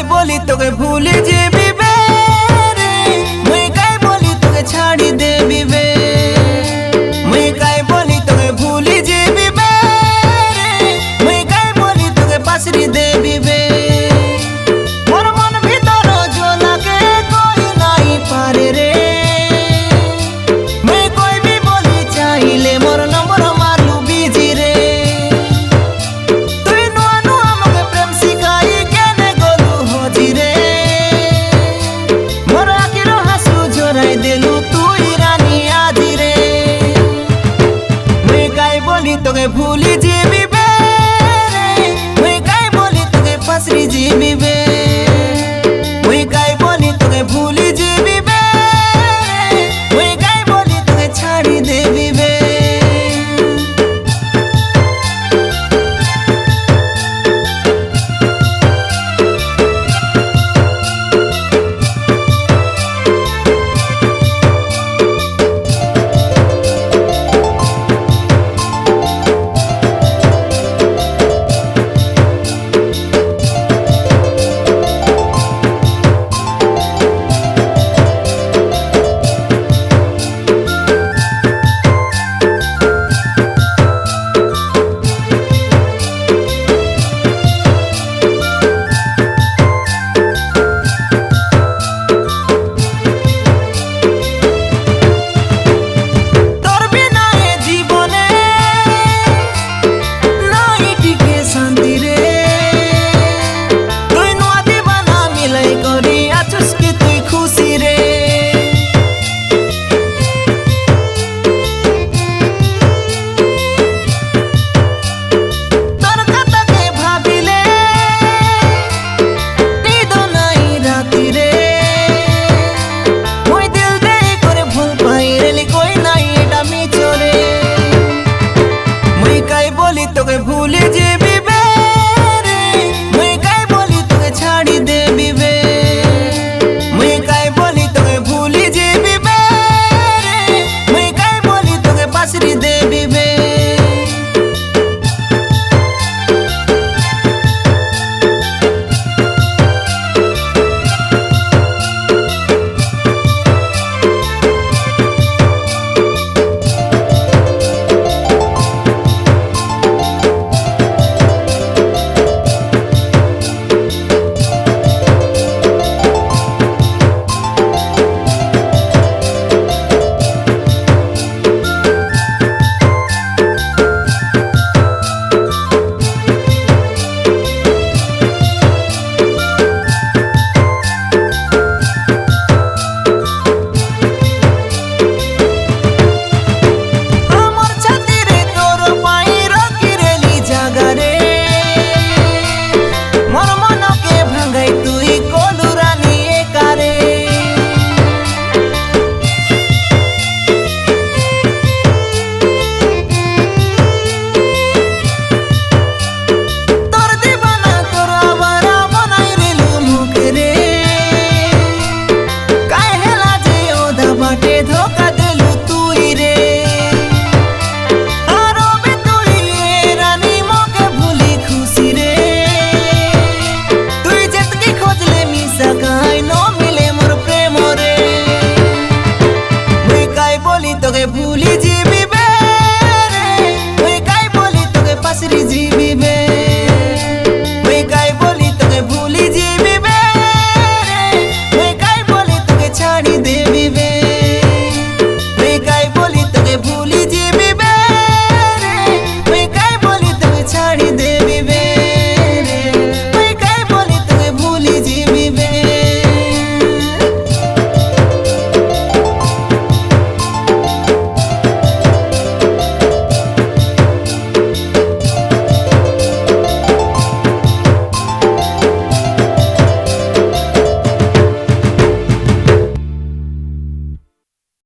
काई बोली तोके भूली जेबी बे रे, मुई काई बोली तोके छाड़ी देबी बे, मुई काई बोली तोके भूली जेबी बे रे, मुई काई बोली तोके पासरी देबी बे। मोर मन भीतर जो लागे कोई नहीं पारे रे, मुई कोई भी बोली चाहिले मोर नंबर मारलू बिजी रे। तुई नुआ नुआ मगे प्रेम सिखाई केने गोलू होजी रे, मोर आखिरो हासु जोराई देलू तुई रानी आजी रे। मुई काई बोली तोके भूली जेबी बे रे, मुई काई बोली तोके पासरी जेबी बे।